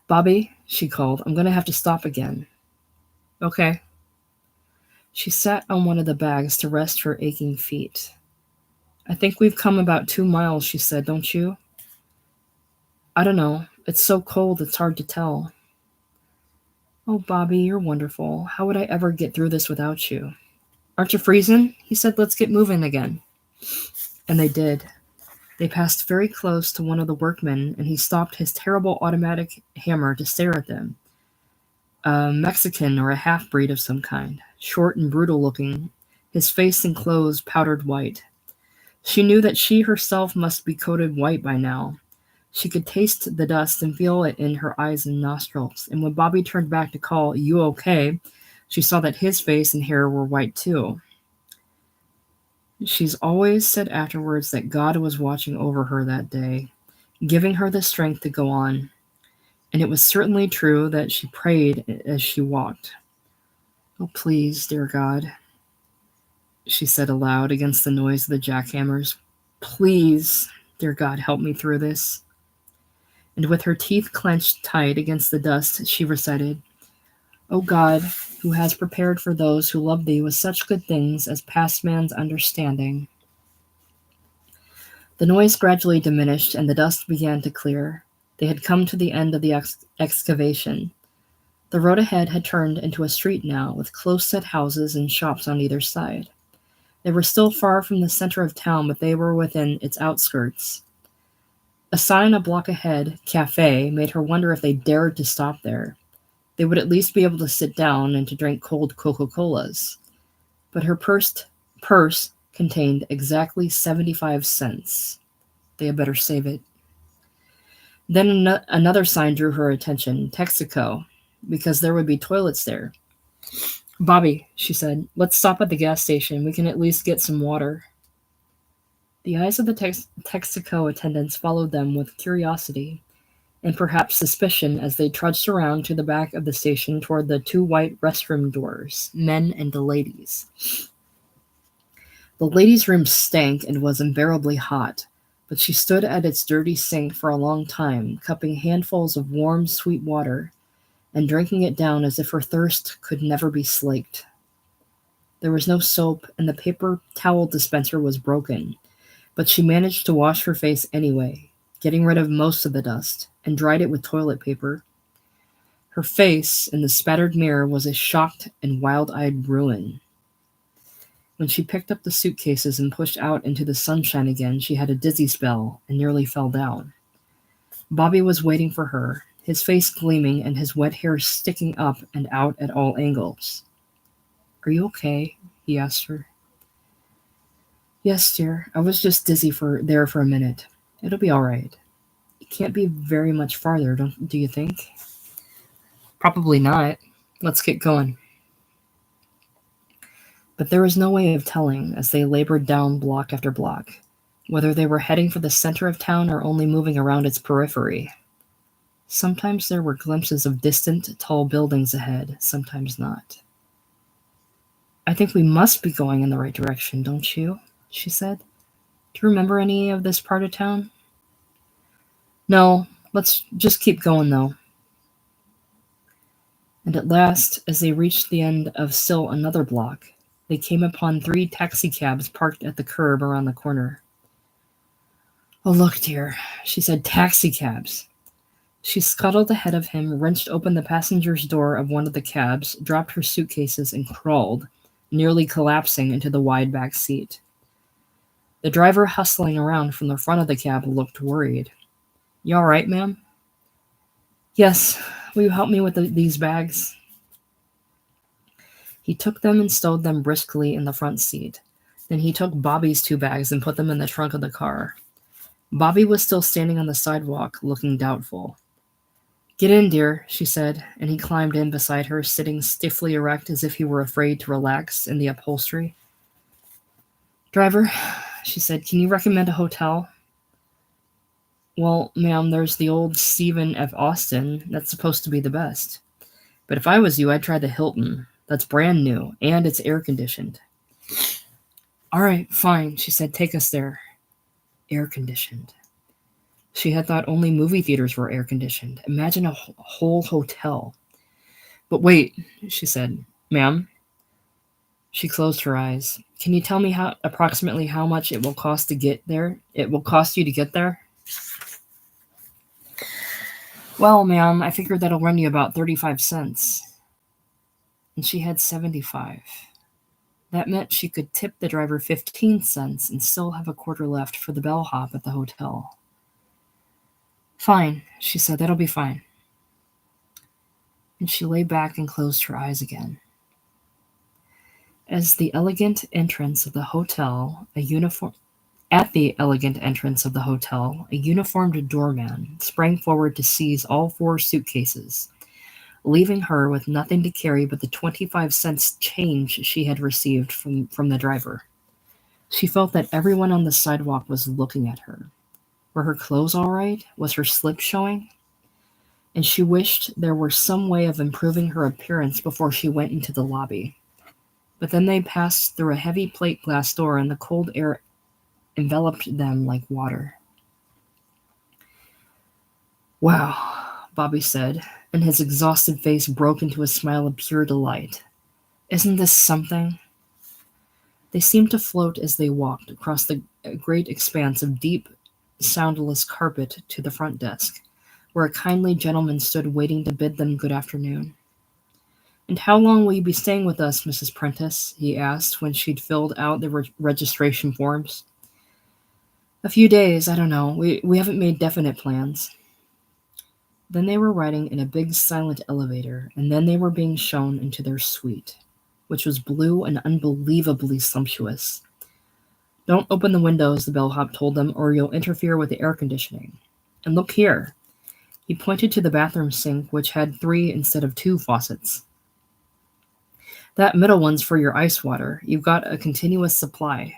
Speaker 1: "Bobby," she called, "I'm going to have to stop again." "Okay." She sat on one of the bags to rest her aching feet. "I think we've come about 2 miles," she said, "don't you?" "I don't know. It's so cold it's hard to tell." "Oh, Bobby, you're wonderful. How would I ever get through this without you?" "Aren't you freezing?" He said, "Let's get moving again." And they did. They passed very close to one of the workmen, and he stopped his terrible automatic hammer to stare at them. A Mexican or a half-breed of some kind, short and brutal looking, his face and clothes powdered white. She knew that she herself must be coated white by now. She could taste the dust and feel it in her eyes and nostrils, and when Bobby turned back to call, "You okay?" she saw that his face and hair were white too. She's always said afterwards that God was watching over her that day, giving her the strength to go on. And it was certainly true that she prayed as she walked. "Oh, please, dear God," she said aloud against the noise of the jackhammers. "Please, dear God, help me through this." And with her teeth clenched tight against the dust, she recited, "O God, who has prepared for those who love thee with such good things as pass man's understanding." The noise gradually diminished, and the dust began to clear. They had come to the end of the excavation. The road ahead had turned into a street now, with close-set houses and shops on either side. They were still far from the center of town, but they were within its outskirts. A sign a block ahead, "Cafe," made her wonder if they dared to stop there. They would at least be able to sit down and to drink cold Coca-Colas. But her purse contained exactly 75 cents. They had better save it. Then another sign drew her attention, "Texaco," because there would be toilets there. "Bobby," she said, "let's stop at the gas station. We can at least get some water." The eyes of the Texaco attendants followed them with curiosity and perhaps suspicion as they trudged around to the back of the station toward the two white restroom doors, men and the ladies. The ladies' room stank and was unbearably hot, but she stood at its dirty sink for a long time, cupping handfuls of warm, sweet water and drinking it down as if her thirst could never be slaked. There was no soap, and the paper towel dispenser was broken, but she managed to wash her face anyway, getting rid of most of the dust, and dried it with toilet paper. Her face, in the spattered mirror, was a shocked and wild-eyed ruin. When she picked up the suitcases and pushed out into the sunshine again, she had a dizzy spell and nearly fell down. Bobby was waiting for her, his face gleaming and his wet hair sticking up and out at all angles. "Are you okay?" he asked her. "Yes, dear. I was just dizzy for a minute. It'll be all right. It can't be very much farther, do you think?" "Probably not. Let's get going." But there was no way of telling, as they labored down block after block, whether they were heading for the center of town or only moving around its periphery. Sometimes there were glimpses of distant, tall buildings ahead, sometimes not. "I think we must be going in the right direction, don't you?" she said. "Do you remember any of this part of town?" "No, let's just keep going, though." And at last, as they reached the end of still another block, they came upon 3 taxicabs parked at the curb around the corner. "Oh, look, dear," she said, "taxicabs." She scuttled ahead of him, wrenched open the passenger's door of one of the cabs, dropped her suitcases, and crawled, nearly collapsing into the wide back seat. The driver hustling around from the front of the cab looked worried. "You all right, ma'am?" "Yes. Will you help me with these bags?" He took them and stowed them briskly in the front seat. Then he took Bobby's 2 bags and put them in the trunk of the car. Bobby was still standing on the sidewalk, looking doubtful. Get in, dear, she said, and he climbed in beside her, sitting stiffly erect as if he were afraid to relax in the upholstery. Driver, she said, can you recommend a hotel? Well, ma'am, there's the old Stephen F. Austin. That's supposed to be the best. But if I was you, I'd try the Hilton. That's brand new, and it's air-conditioned. All right, fine, she said, take us there. Air-conditioned. She had thought only movie theaters were air-conditioned. Imagine a whole hotel. But wait, she said. Ma'am? She closed her eyes. Can you tell me approximately how much it will cost to get there? It will cost you to get there? Well, ma'am, I figured that'll run you about 35 cents. And she had 75. That meant she could tip the driver 15 cents and still have a quarter left for the bellhop at the hotel. Fine, she said, that'll be fine. And she lay back and closed her eyes again. At the elegant entrance of the hotel, a uniformed doorman sprang forward to seize all 4 suitcases, leaving her with nothing to carry but the 25 cents change she had received from the driver. She felt that everyone on the sidewalk was looking at her. Were her clothes all right? Was her slip showing? And she wished there were some way of improving her appearance before she went into the lobby. But then they passed through a heavy plate glass door, and the cold air enveloped them like water. Wow, Bobby said, and his exhausted face broke into a smile of pure delight. Isn't this something? They seemed to float as they walked across the great expanse of deep, soundless carpet to the front desk, where a kindly gentleman stood waiting to bid them good afternoon. And how long will you be staying with us, Mrs. Prentice? He asked when she'd filled out the registration forms. A few days, I don't know. We haven't made definite plans. Then they were riding in a big silent elevator, and then they were being shown into their suite, which was blue and unbelievably sumptuous. Don't open the windows, the bellhop told them, or you'll interfere with the air conditioning. And look here. He pointed to the bathroom sink, which had 3 instead of 2 faucets. That middle one's for your ice water. You've got a continuous supply.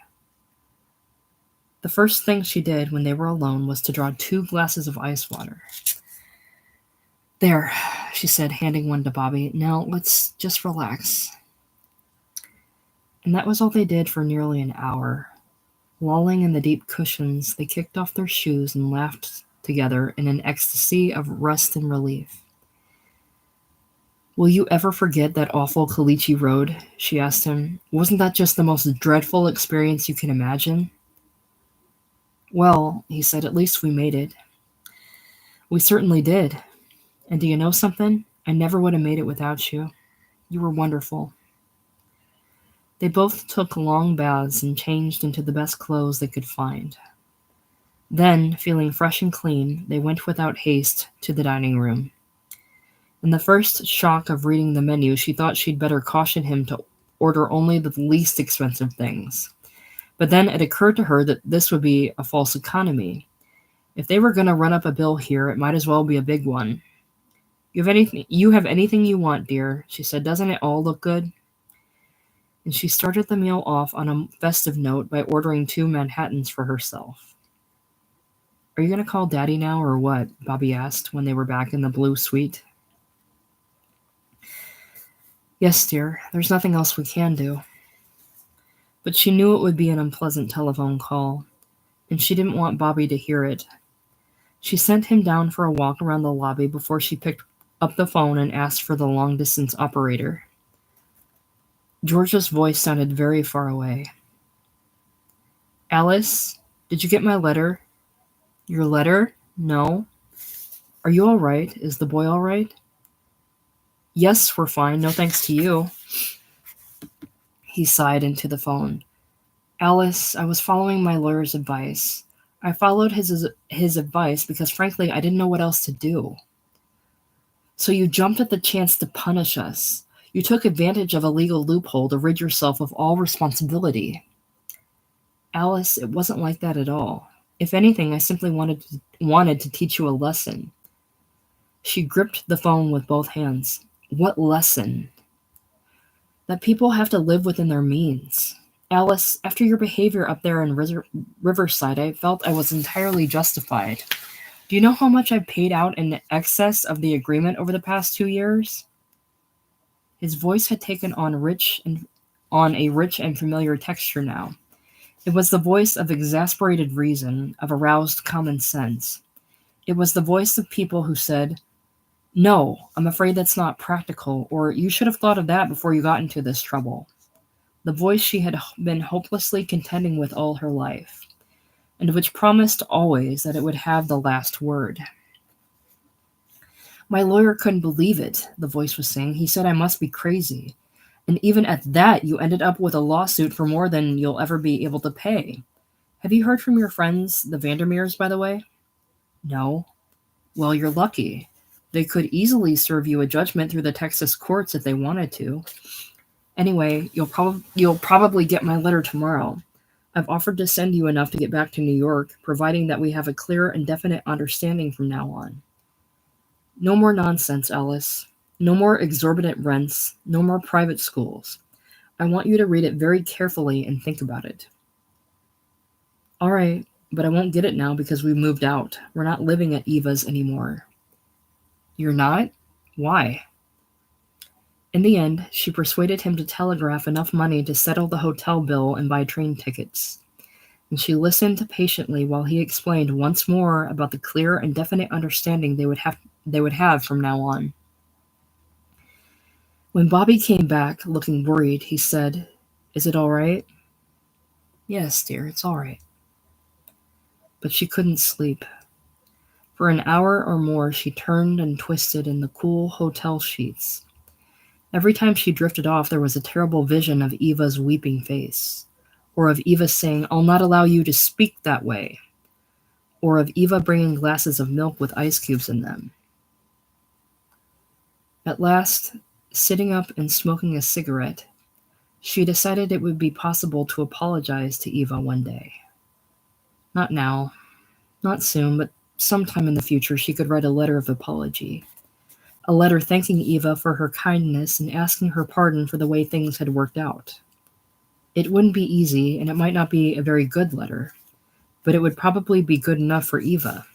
Speaker 1: The first thing she did when they were alone was to draw 2 glasses of ice water. There, she said, handing one to Bobby. Now let's just relax. And that was all they did for nearly an hour. Lolling in the deep cushions, they kicked off their shoes and laughed together in an ecstasy of rest and relief. Will you ever forget that awful Caliche Road? She asked him. Wasn't that just the most dreadful experience you can imagine? Well, he said, at least we made it. We certainly did. And do you know something? I never would have made it without you. You were wonderful. They both took long baths and changed into the best clothes they could find. Then, feeling fresh and clean, they went without haste to the dining room. In the first shock of reading the menu, she thought she'd better caution him to order only the least expensive things. But then it occurred to her that this would be a false economy. If they were going to run up a bill here, it might as well be a big one. You have anything you want, dear, she said. Doesn't it all look good? And she started the meal off on a festive note by ordering 2 Manhattans for herself. Are you going to call Daddy now or what? Bobby asked when they were back in the blue suite. Yes, dear, there's nothing else we can do. But she knew it would be an unpleasant telephone call, and she didn't want Bobby to hear it. She sent him down for a walk around the lobby before she picked up the phone and asked for the long-distance operator. Georgia's voice sounded very far away. Alice, did you get my letter? Your letter? No. Are you all right? Is the boy all right? Yes, we're fine. No thanks to you. He sighed into the phone. Alice, I was following my lawyer's advice. I followed his advice because, frankly, I didn't know what else to do. So you jumped at the chance to punish us. You took advantage of a legal loophole to rid yourself of all responsibility. Alice, it wasn't like that at all. If anything, I simply wanted to teach you a lesson." She gripped the phone with both hands. "What lesson?" "That people have to live within their means. Alice, after your behavior up there in Riverside, I felt I was entirely justified. Do you know how much I've paid out in excess of the agreement over the past 2 years?" His voice had taken on a rich and familiar texture now. It was the voice of exasperated reason, of aroused common sense. It was the voice of people who said, "No, I'm afraid that's not practical," or "You should have thought of that before you got into this trouble." The voice she had been hopelessly contending with all her life, and which promised always that it would have the last word. "My lawyer couldn't believe it," the voice was saying. "He said I must be crazy. And even at that, you ended up with a lawsuit for more than you'll ever be able to pay. Have you heard from your friends, the Vandermeers, by the way?" "No." "Well, you're lucky. They could easily serve you a judgment through the Texas courts if they wanted to. Anyway, you'll probably get my letter tomorrow. I've offered to send you enough to get back to New York, providing that we have a clear and definite understanding from now on. No more nonsense, Alice. No more exorbitant rents. No more private schools. I want you to read it very carefully and think about it." "All right, but I won't get it now because we moved out. We're not living at Eva's anymore." "You're not? Why?" In the end, she persuaded him to telegraph enough money to settle the hotel bill and buy train tickets. And she listened patiently while he explained once more about the clear and definite understanding they would have from now on. When Bobby came back, looking worried, he said, "Is it all right?" "Yes, dear, it's all right." But she couldn't sleep. For an hour or more she turned and twisted in the cool hotel sheets. Every time she drifted off, there was a terrible vision of Eva's weeping face, or of Eva saying, "I'll not allow you to speak that way," or of Eva bringing glasses of milk with ice cubes in them. At last, sitting up and smoking a cigarette, she decided it would be possible to apologize to Eva one day. Not now, not soon, but sometime in the future she could write a letter of apology. A letter thanking Eva for her kindness and asking her pardon for the way things had worked out. It wouldn't be easy, and it might not be a very good letter, but it would probably be good enough for Eva.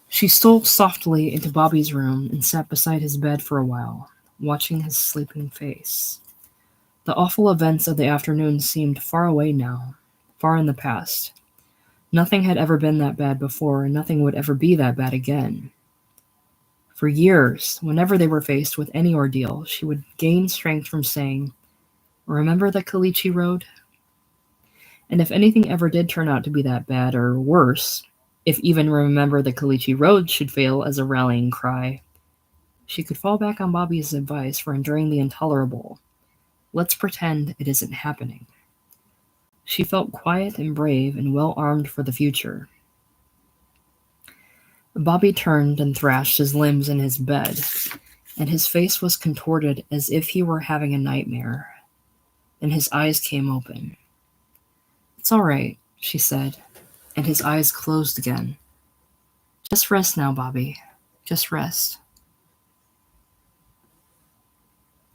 Speaker 1: She stole softly into Bobby's room and sat beside his bed for a while, watching his sleeping face. The awful events of the afternoon seemed far away now, far in the past. Nothing had ever been that bad before, and nothing would ever be that bad again. For years, whenever they were faced with any ordeal, she would gain strength from saying, "Remember the Caliche Road?" And if anything ever did turn out to be that bad, or worse, if even "Remember the Caliche Road" should fail as a rallying cry, she could fall back on Bobby's advice for enduring the intolerable. Let's pretend it isn't happening. She felt quiet and brave and well armed for the future. Bobby turned and thrashed his limbs in his bed, and his face was contorted as if he were having a nightmare. And his eyes came open. "It's all right," she said, and his eyes closed again. "Just rest now, Bobby. Just rest."